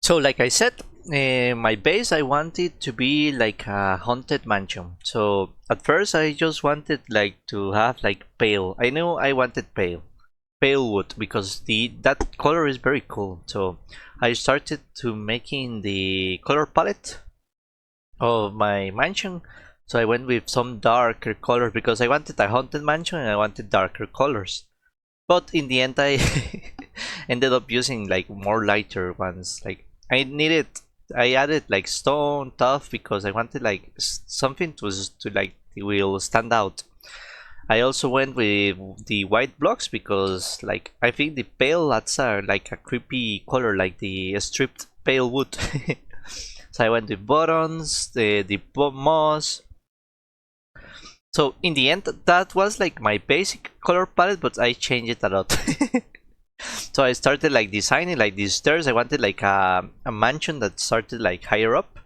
So like I said, my base I wanted to be like a haunted mansion. So at first I just wanted like to have like pale. I knew I wanted pale wood because that color is very cool. So I started to making the color palette of my mansion. So I went with some darker colors because I wanted a haunted mansion and I wanted darker colors. But in the end I ended up using like more lighter ones. Like I added like stone tough because I wanted like something to like it will stand out. I also went with the white blocks because like I think the pale that's like a creepy color, like the stripped pale wood. So I went with buttons, the moss. So in the end that was like my basic color palette, but I changed it a lot. So I started like designing like these stairs. I wanted like a mansion that started like higher up.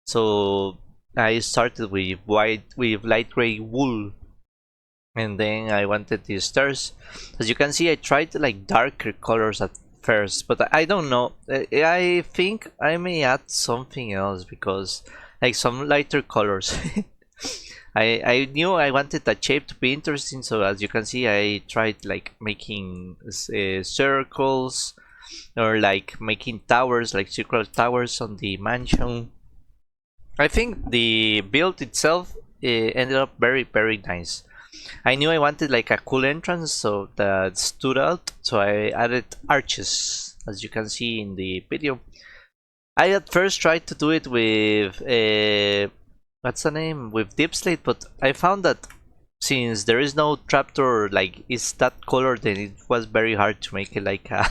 So I started with light gray wool, and then I wanted these stairs. As you can see, I tried like darker colors at first, but I don't know. I think I may add something else because like some lighter colors. I knew I wanted the shape to be interesting, so as you can see I tried like making circles or like making towers, like circular towers on the mansion. I think the build itself ended up very nice. I knew I wanted like a cool entrance so that stood out, so I added arches as you can see in the video. I at first tried to do it with what's the name, with deep slate, but I found that since there is no trapdoor like it's that color, then it was very hard to make it like a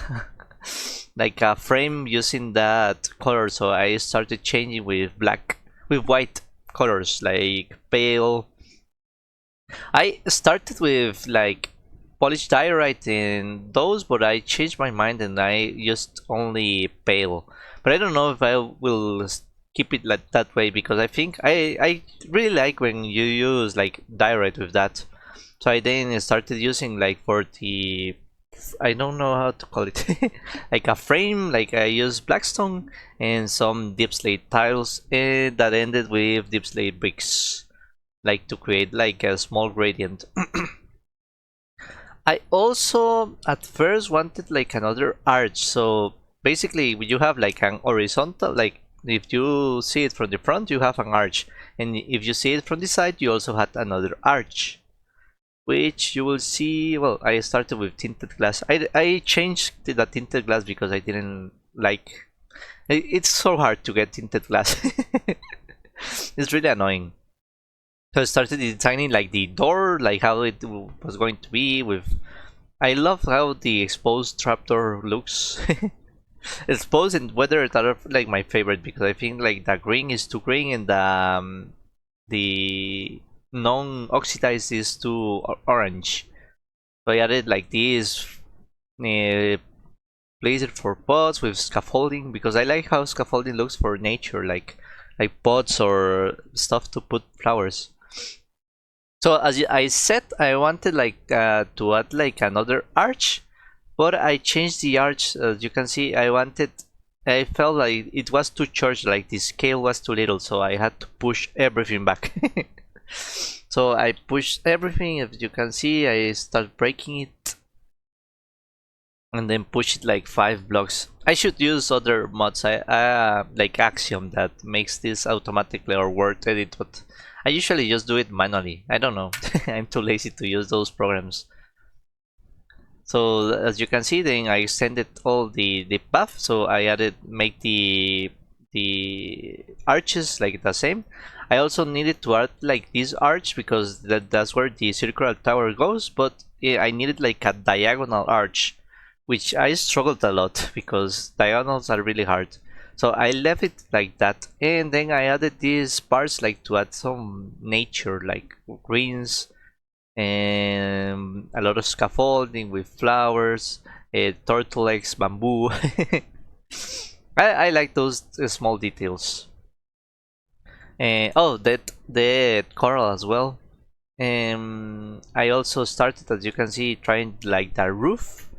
like a frame using that color. So I started changing with white colors like pale. I started with like polished diorite in those, but I changed my mind and I used only pale. But I don't know if I will keep it like that way because I think I really like when you use like diorite with that. So I then started using like for the, I don't know how to call it, like a frame. Like I used blackstone and some deep slate tiles, and that ended with deep slate bricks, like to create like a small gradient. I also at first wanted like another arch. So basically you have like an horizontal, like if you see it from the front you have an arch, and if you see it from the side you also had another arch, which you will see. Well, I started with tinted glass. I changed to the tinted glass because I didn't like it's so hard to get tinted glass. It's really annoying. So I started designing like the door, like how it was going to be with. I love how the exposed trapdoor looks. Exposed and weathered are like my favorite because I think like the green is too green and the non-oxidized is too orange. So I added like this placer for pots with scaffolding because I like how scaffolding looks for nature, like pots or stuff to put flowers. So as I said, I wanted like to add like another arch, but I changed the arch. As you can see, I felt like it was too short, like the scale was too little, so I had to push everything back. So I pushed everything. As you can see, I start breaking it and then push it like 5 blocks. I should use other mods, like Axiom, that makes this automatically or word edit, but I usually just do it manually. I don't know. I'm too lazy to use those programs. So as you can see, then I extended all the path. So I added make the arches like the same. I also needed to add like this arch because that's where the circular tower goes, but I needed like a diagonal arch, which I struggled a lot because diagonals are really hard. So I left it like that, and then I added these parts like to add some nature, like greens and a lot of scaffolding with flowers, turtle eggs, bamboo. I like those small details. Oh, that coral as well. I also started, as you can see, trying like the roof.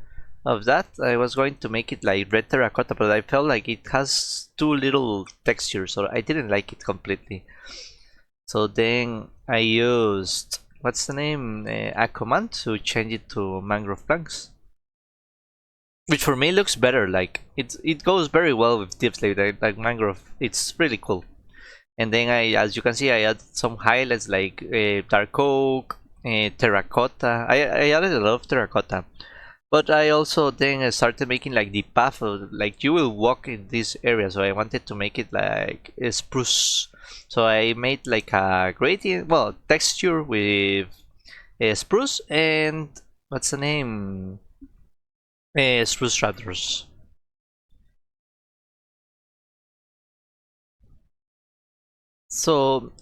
of that. I was going to make it like red terracotta, but I felt like it has too little texture, so I didn't like it completely. So then I used, what's the name, a command to change it to mangrove planks, which for me looks better. Like it goes very well with tips like mangrove. It's really cool. And then as you can see, I added some highlights like dark oak, terracotta. I added a lot of terracotta. But I also then started making like the path of, like, you will walk in this area, so I wanted to make it like a spruce. So I made like a gradient, well, texture with a spruce and what's the name? Spruce raptors. So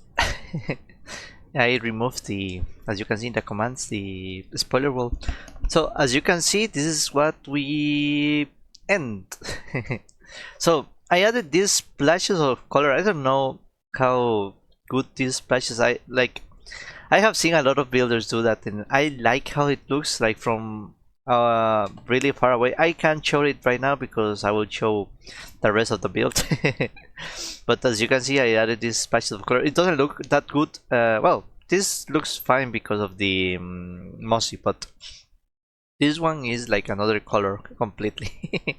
I removed the, as you can see in the commands, the spoiler wall. So as you can see, this is what we end. So I added these splashes of color. I don't know how good these splashes. I like. I have seen a lot of builders do that, and I like how it looks like from really far away. I can't show it right now because I will show the rest of the build. But as you can see, I added these splashes of color. It doesn't look that good. Well, this looks fine because of the mossy, but this one is like another color completely.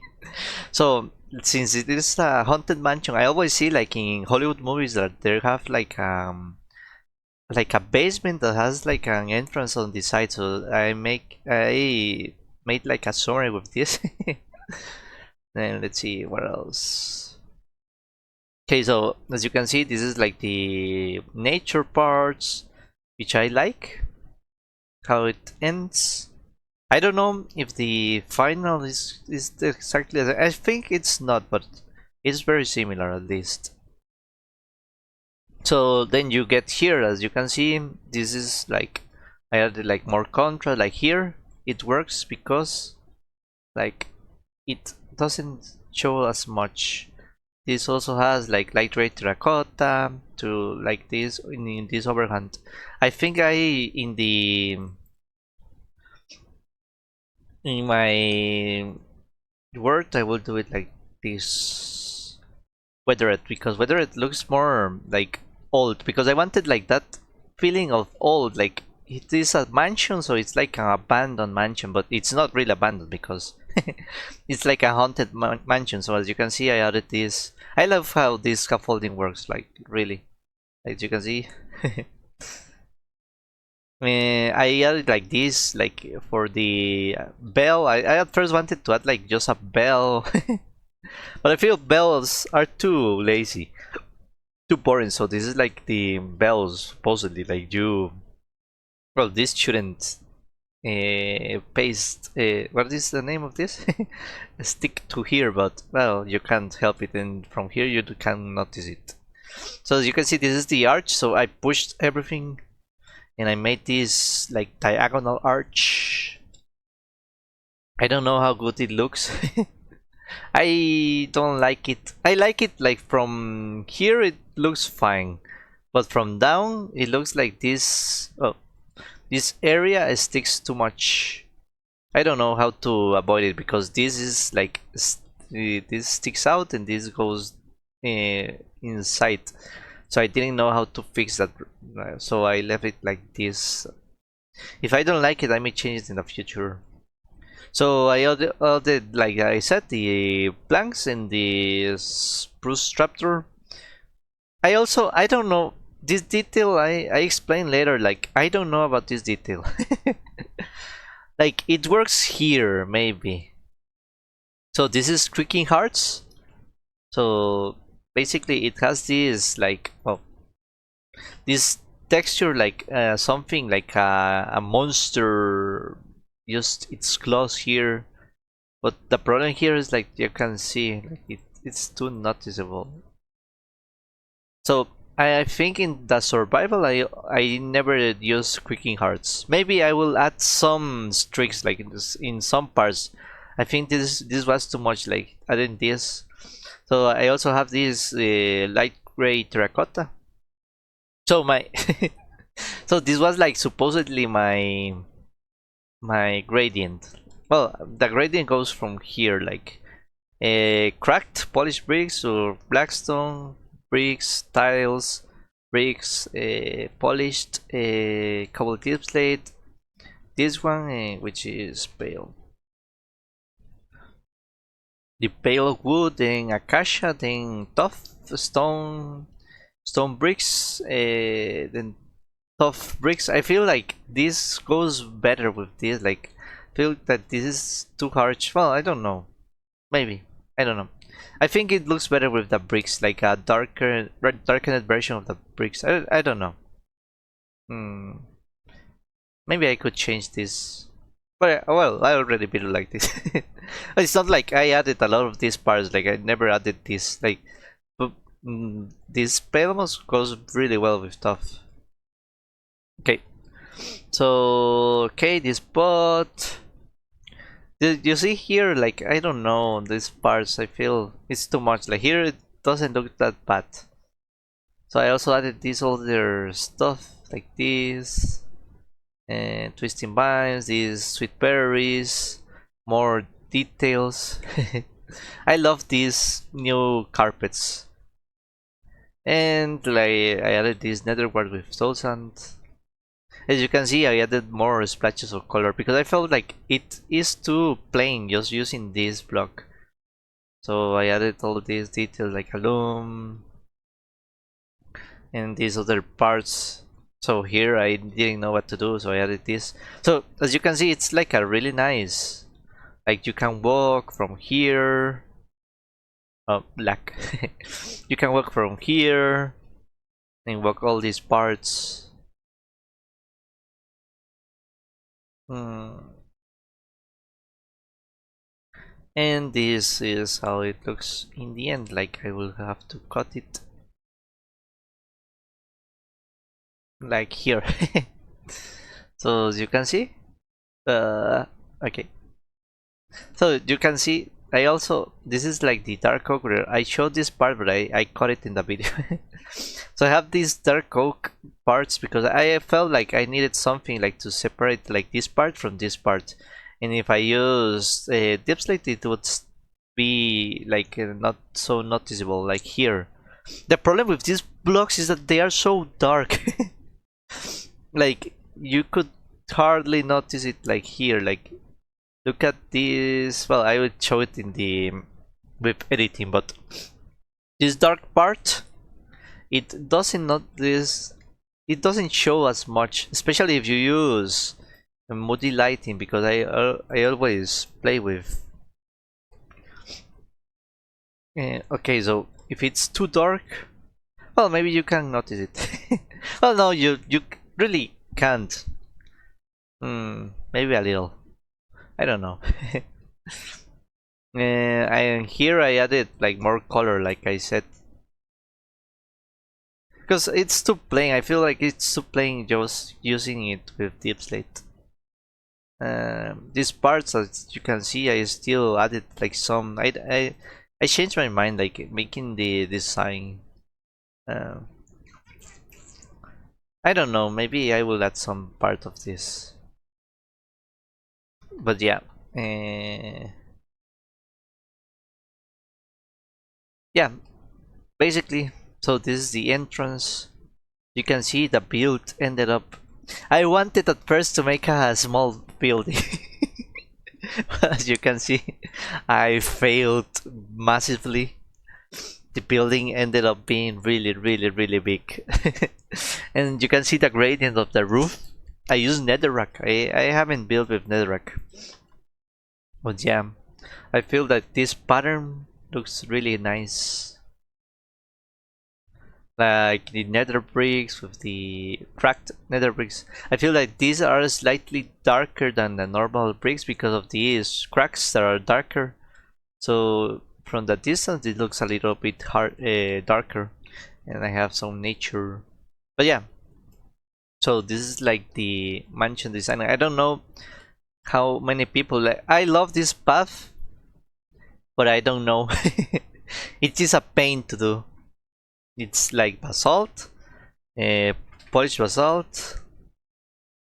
So since it is a haunted mansion, I always see like in Hollywood movies that they have like a basement that has like an entrance on the side. So I made like a summary with this. Then let's see what else. Okay, so as you can see, this is like the nature parts, which I like how it ends. I don't know if the final is exactly. I think it's not, but it's very similar at least. So then you get here, as you can see, this is like I added like more contrast. Like here, it works because like it doesn't show as much. This also has like light gray terracotta to like this in this overhand. I think in my word I will do it like this weathered, because weathered looks more like old, because I wanted like that feeling of old. Like it is a mansion, so it's like an abandoned mansion, but it's not really abandoned because it's like a haunted mansion. So as you can see, I added this. I love how this scaffolding works, like really, as you can see. I added like this, like for the bell. I at first wanted to add like just a bell, but I feel bells are too lazy, too boring. So this is like the bells, supposedly. Like you, well, this shouldn't paste. What is the name of this? Stick to here, but well, you can't help it, and from here you can notice it. So as you can see, this is the arch. So I pushed everything and I made this like diagonal arch. I don't know how good it looks. I don't like it. I like it like from here it looks fine, but from down it looks like this. Oh, this area sticks too much. I don't know how to avoid it because this is like this sticks out and this goes inside. So I didn't know how to fix that, so I left it like this. If I don't like it, I may change it in the future. So I added, like I said, the planks and the spruce trapdoor. I don't know this detail. I explain later. Like I don't know about this detail. Like it works here maybe. So this is creaking hearts. So basically it has this like, well, this texture like something like a monster, just its claws here. But the problem here is like you can see like it's too noticeable. So I think in the survival I never use creaking hearts. Maybe I will add some streaks like in some parts. I think this was too much, like adding this. So I also have this light gray terracotta. So my so this was like supposedly my gradient. well, the gradient goes from here, like cracked polished bricks or blackstone bricks, tiles, bricks, polished cobble tip slate. This one, which is pale. The pale wood, then acacia, then tough stone bricks, then tough bricks. I feel like this goes better with this. Like, I feel that this is too harsh. Well, I don't know. Maybe, I don't know. I think it looks better with the bricks, like a darkened version of the bricks. I don't know. Hmm. Maybe I could change this. But well, I already built like this. It's not like I added a lot of these parts. Like I never added this. Like, but, this almost goes really well with stuff. Okay, so okay, this bot. You see here, like I don't know, these parts. I feel it's too much. Like here, it doesn't look that bad. So I also added this other stuff like this. And twisting vines, these sweet berries, more details. I love these new carpets. And like I added this netherwork with soul sand. As you can see, I added more splashes of color because I felt like it is too plain just using this block. So I added all these details like a loom and these other parts. So here I didn't know what to do, so I added this. So as you can see, it's like a really nice, like you can walk from here. Oh, black. You can walk from here and walk all these parts. And this is how it looks in the end. Like I will have to cut it like here. So as you can see, okay. So you can see, I also, this is like the dark oak where I showed this part, but I cut it in the video. So I have these dark oak parts because I felt like I needed something like to separate like this part from this part. And if I use dip slate, it would be like not so noticeable like here. The problem with these blocks is that they are so dark. Like you could hardly notice it like here. Like look at this. Well, I would show it in the with editing, but this dark part, it doesn't it doesn't show as much, especially if you use moody lighting, because I always play with okay, so if it's too dark, well, maybe you can notice it. Well, no, you really can't. Maybe a little, I don't know. And here I added like more color, like I said, because it's too plain. I feel like it's too plain just using it with deep slate. These parts, as you can see, I still added like some. I changed my mind, like making the design. I don't know. Maybe I will add some part of this. But yeah. Yeah. Basically, so this is the entrance. You can see the build ended up. I wanted at first to make a small building. As you can see, I failed massively. The building ended up being really big. And you can see the gradient of the roof. I use netherrack. I haven't built with netherrack. But yeah, I feel that this pattern looks really nice. Like the nether bricks with the cracked nether bricks. I feel like these are slightly darker than the normal bricks because of these cracks that are darker. So from the distance it looks a little bit darker, and I have some nature. But yeah, so this is like the mansion design. I don't know how many people I love this path, but I don't know. It is a pain to do. It's like basalt, polished basalt,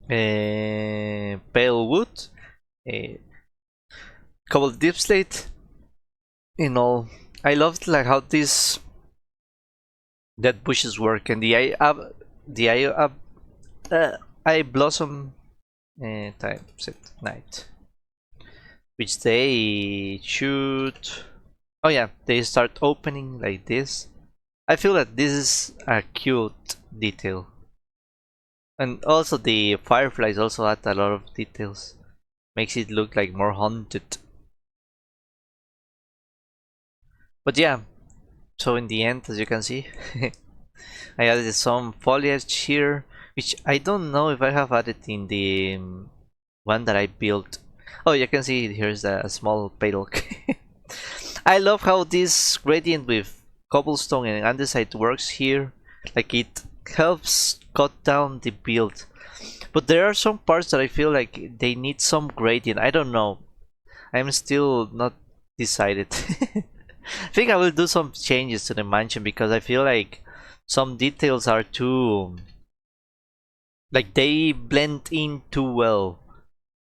pale wood, cobbled deep slate in all. I loved like how these dead bushes work and the eye blossom time set night, which they should. Oh yeah, they start opening like this. I feel that this is a cute detail, and also the fireflies also add a lot of details, makes it look like more haunted. But yeah, so in the end, as you can see, I added some foliage here, which I don't know if I have added in the one that I built. Oh, you can see here's a small petal. I love how this gradient with cobblestone and andesite works here. Like it helps cut down the build. But there are some parts that I feel like they need some gradient. I don't know. I'm still not decided. I think I will do some changes to the mansion because I feel like some details are too, like they blend in too well.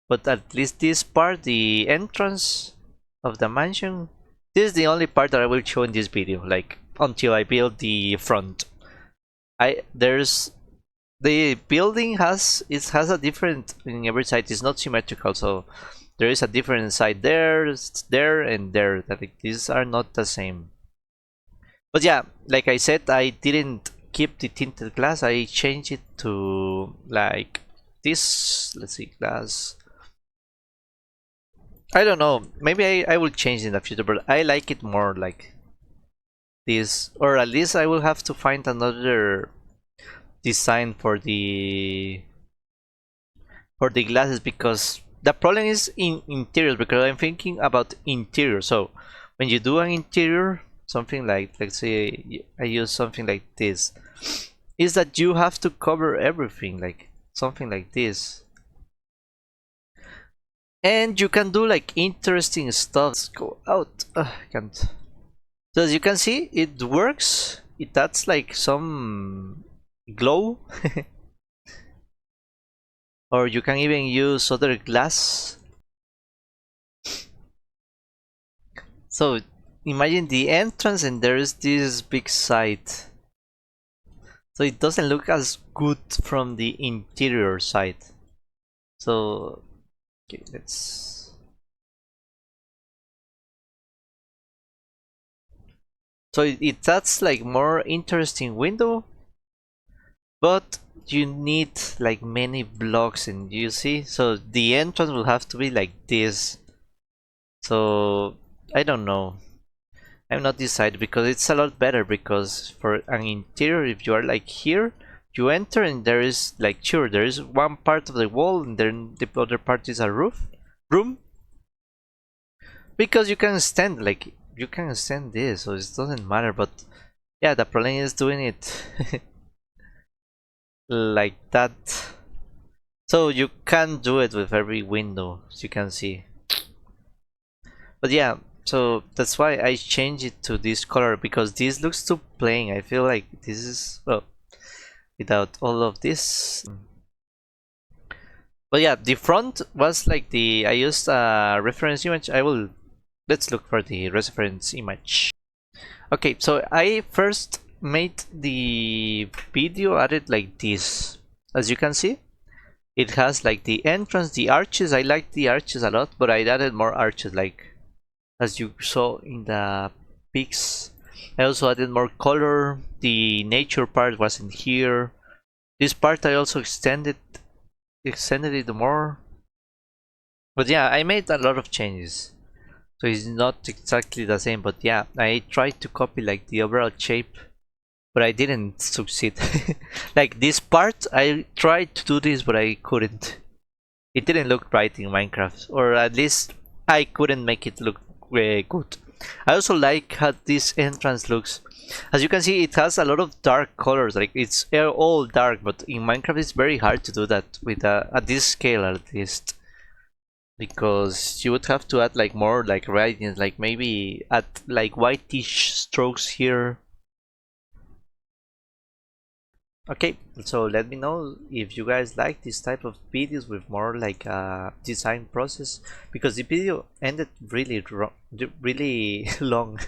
But at least this part, the entrance of the mansion, this is the only part that I will show in this video, like until I build the front. There's the building has a different in every side. It's not symmetrical, so there is a different side there, there, and there. That these are not the same. But yeah, like I said, I didn't keep the tinted glass. I changed it to like this. Let's see, glass. I don't know. Maybe I will change in the future, but I like it more like this, or at least I will have to find another design for the glasses, because the problem is in interiors, because I'm thinking about interior. So when you do an interior, something like, let's say I use something like this, is that you have to cover everything, like something like this, and you can do like interesting stuff. Let's go out. I can't. So as you can see, it works. It adds like some glow. Or you can even use other glass. So imagine the entrance and there is this big side. So it doesn't look as good from the interior side. So okay, let's. So it adds like more interesting window, but you need like many blocks, and you see, so the entrance will have to be like this. So I don't know, I'm not decided, because it's a lot better, because for an interior, if you are like here, you enter and there is like, sure, there is one part of the wall and then the other part is a room, because you can stand, like you can stand this, so it doesn't matter. But yeah, the problem is doing it like that. So you can't do it with every window, as you can see. But yeah, so that's why I changed it to this color, because this looks too plain. I feel like this is, well, without all of this. But yeah, the front was like I used a reference image. Let's look for the reference image. Okay, so I first made the video added like this. As you can see, it has like the entrance, the arches. I like the arches a lot, but I added more arches, like as you saw in the pics. I also added more color. The nature part wasn't here. This part I also extended it more. But yeah, I made a lot of changes, so it's not exactly the same. But yeah, I tried to copy like the overall shape, but I didn't succeed. Like this part, I tried to do this, but I couldn't. It didn't look right in Minecraft, or at least I couldn't make it look good. I also like how this entrance looks. As you can see, it has a lot of dark colors, like it's all dark, but in Minecraft it's very hard to do that with at this scale, at least, because you would have to add like more like radiance, like maybe add like whitish strokes here. Okay, so let me know if you guys like this type of videos with more like a design process, because the video ended really long.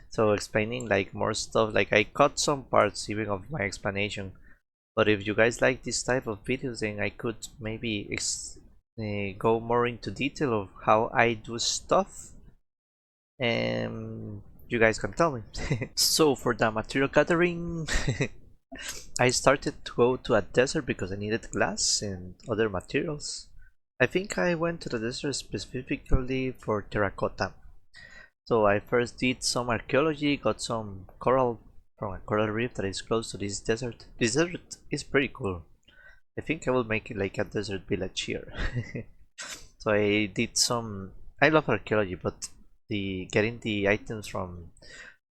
So explaining like more stuff, like I cut some parts even of my explanation. But if you guys like this type of videos, then I could maybe go more into detail of how I do stuff, and you guys can tell me. So for the material gathering, I started to go to a desert because I needed glass and other materials. I think I went to the desert specifically for terracotta. So I first did some archaeology, got some coral from a coral reef that is close to this desert. This desert is pretty cool. I think I will make it like a desert village here. So I did some. I love archaeology, but the getting the items from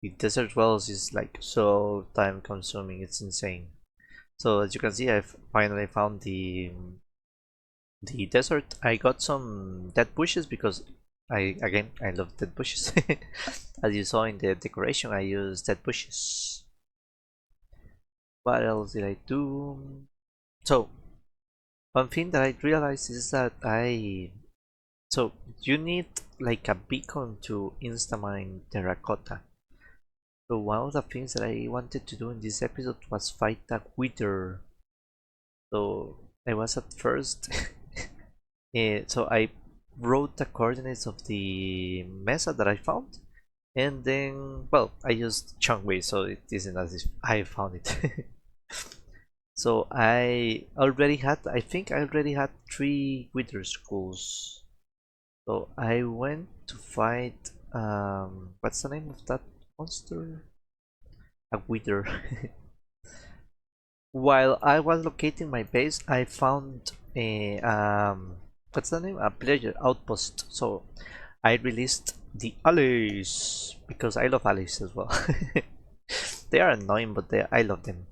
the desert wells is like so time consuming. It's insane. So as you can see, I've finally found the desert. I got some dead bushes because I love dead bushes. As you saw in the decoration, I used dead bushes. What else did I do? So one thing that I realized is that so you need like a beacon to insta-mine terracotta. So one of the things that I wanted to do in this episode was fight a wither. So I was at first so I wrote the coordinates of the mesa that I found, and then, well, I used Chongwei, so it isn't as if I found it. So I think I already had 3 wither skulls. So I went to fight, what's the name of that monster? A wither. While I was locating my base, I found a what's the name? A player outpost. So I released the Allays because I love Allays as well. They are annoying, but I love them.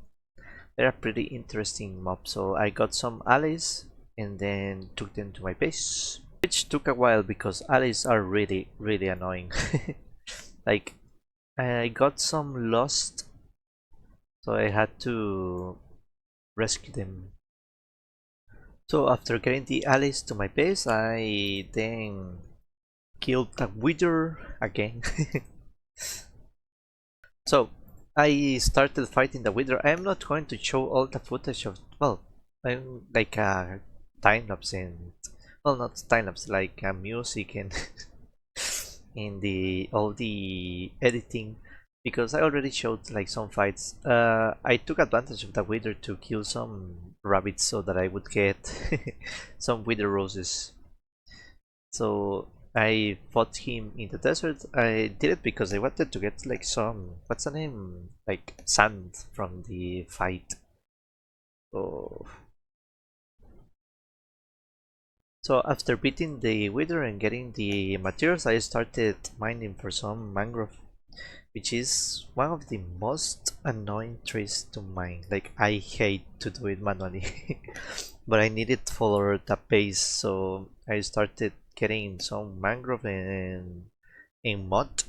They're a pretty interesting mob. So I got some Allays and then took them to my base, which took a while because Allays are really annoying. Like I got some lost, so I had to rescue them. So after getting the Allays to my base, I then killed the wither again. So I started fighting the wither. I am not going to show all the footage of, well, I'm like a time lapse and, well, not time lapse, like music and in the all the editing, because I already showed like some fights. I took advantage of the wither to kill some rabbits so that I would get some wither roses. So I fought him in the desert. I did it because I wanted to get like some, what's the name, like sand from the fight. So, so after beating the wither and getting the materials, I started mining for some mangrove, which is one of the most annoying trees to mine. Like I hate to do it manually, but I needed for the base, so I started getting some mangrove and in mud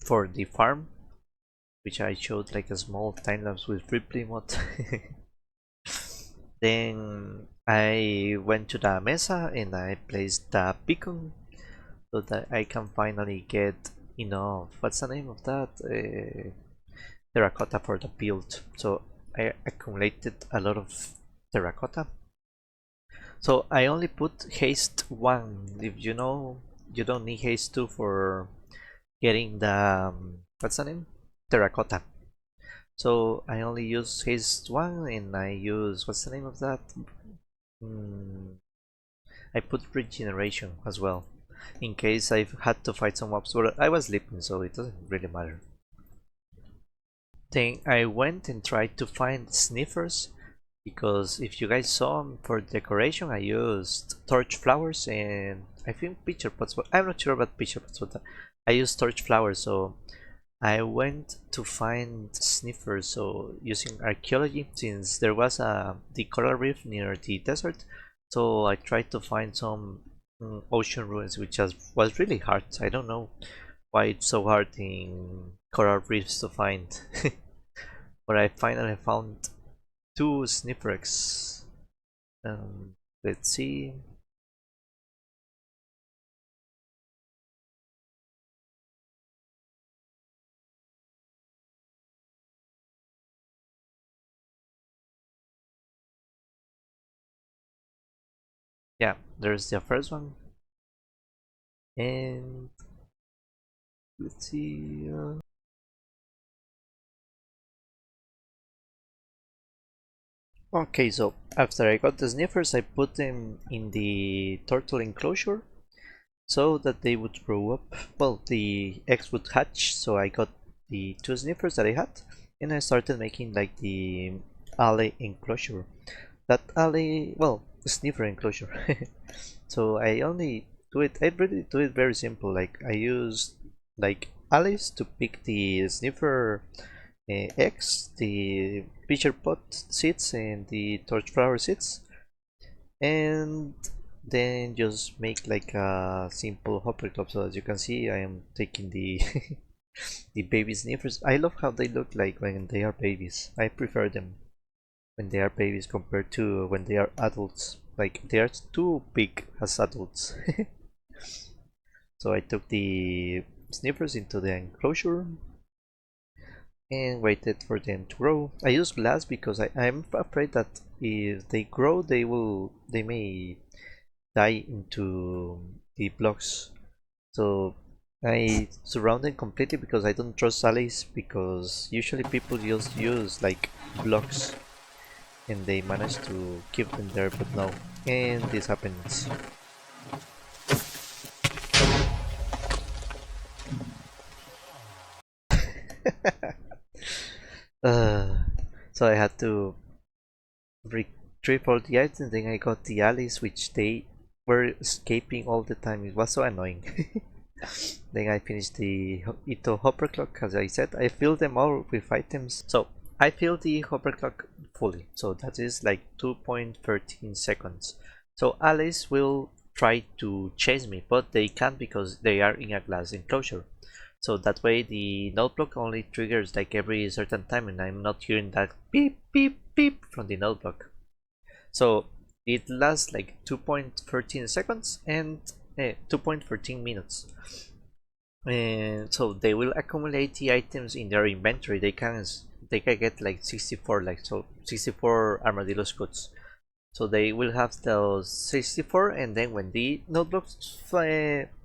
for the farm, which I showed like a small time lapse with Ripley mod. Then I went to the mesa and I placed the beacon so that I can finally get enough. What's the name of that? Terracotta for the build. So I accumulated a lot of terracotta. So I only put haste 1. If you know, you don't need haste 2 for getting the what's the name? Terracotta. So I only use haste 1 and I use, what's the name of that? I put regeneration as well in case I've had to fight some mobs, but I was sleeping so it doesn't really matter. Then I went and tried to find Sniffers, because if you guys saw for decoration I used torch flowers and I think pitcher pots, but I'm not sure about pitcher pots, but I used torch flowers. So I went to find Sniffers, so using archaeology, since there was the coral reef near the desert, so I tried to find some ocean ruins, which was really hard. I don't know why it's so hard in coral reefs to find. Where I finally found two Sniffers. Um, let's see. Yeah, there's the first one. And let's see. Okay, so after I got the Sniffers, I put them in the turtle enclosure so that they would grow up. Well, the eggs would hatch, so I got the two Sniffers that I had, and I started making like the alley enclosure. That alley, well, sniffer enclosure. So I only do it, I really do it very simple. Like I use like Allays to pick the sniffer eggs, the pitcher pot seeds, and the torchflower seeds, and then just make like a simple hopper club. So as you can see, I am taking the the baby sniffers. I love how they look like when they are babies. I prefer them when they are babies compared to when they are adults. Like they are too big as adults. So I took the sniffers into the enclosure and waited for them to grow. I use glass because I'm afraid that if they grow they may die into the blocks. So I surround them completely because I don't trust Allays, because usually people just use like blocks and they manage to keep them there, but no. And this happens. uh, so I had to retrieve all the items, then I got the Allays, which they were escaping all the time. It was so annoying. Then I finished the Ito hopper clock. As I said, I filled them all with items. So I filled the hopper clock fully, so that is like 2.13 seconds. So Alice will try to chase me, but they can't because they are in a glass enclosure. So that way the node block only triggers like every certain time, and I'm not hearing that beep beep beep from the node block. So it lasts like 2.13 seconds and 2.14 minutes. And so they will accumulate the items in their inventory. They can get like 64, like, so 64 armadillo scouts. So they will have those 64, and then when the notebook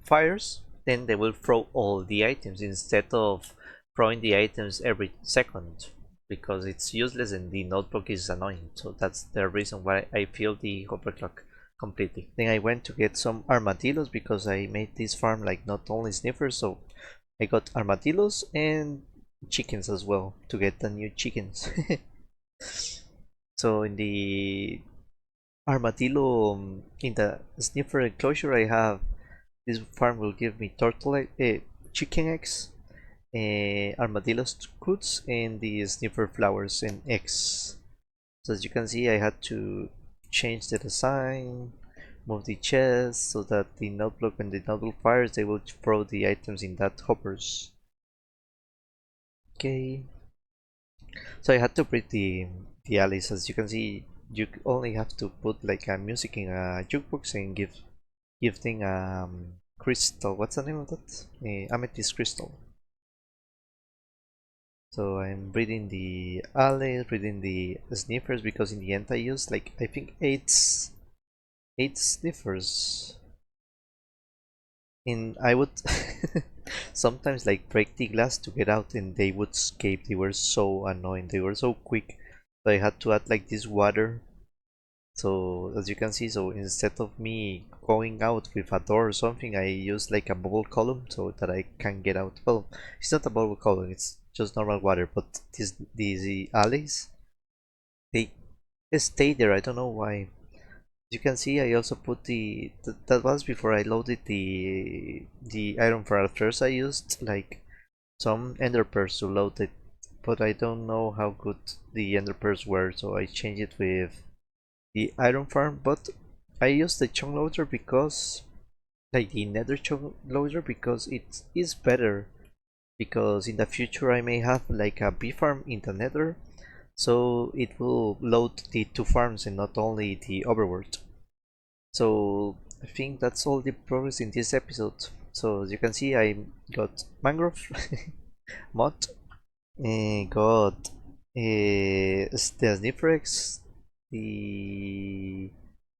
fires, then they will throw all the items instead of throwing the items every second, because it's useless and the notebook is annoying. So that's the reason why I fill the hopper clock completely. Then I went to get some armadillos because I made this farm like not only sniffers, so I got armadillos and chickens as well to get the new chickens. So in the armadillo, in the sniffer enclosure, I have this farm will give me chicken eggs, armadillo scoots, and the sniffer flowers and eggs. So as you can see, I had to change the design, move the chest so that the notebook, when the notebook fires, they will throw the items in that hoppers. Okay, so I had to breed the Allays. As you can see, you only have to put like a music in a jukebox and give thing crystal. What's the name of that? Amethyst crystal. So I'm breeding the Allays, breeding the sniffers, because in the end I used like I think eight sniffers. And I would sometimes like break the glass to get out, and they would escape. They were so annoying, they were so quick. So I had to add like this water. So as you can see, so instead of me going out with a door or something, I use like a bubble column so that I can get out. Well, it's not a bubble column, it's just normal water, but these Allays, they stay there. I don't know why. You can see I also put that was before I loaded the iron farm. First I used like some ender pearls to load it, but I don't know how good the ender pearls were, so I changed it with the iron farm. But I used the chunk loader because, like, the nether chunk loader, because it is better, because in the future I may have like a bee farm in the nether, so it will load the two farms and not only the overworld. So I think that's all the progress in this episode. So as you can see, I got Mangrove mod, got the Sniffers, the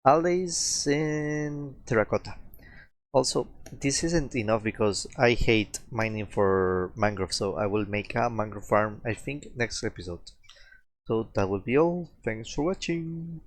Allays, and Terracotta. Also, this isn't enough because I hate mining for mangrove, so I will make a mangrove farm, I think, next episode. So that will be all. Thanks for watching.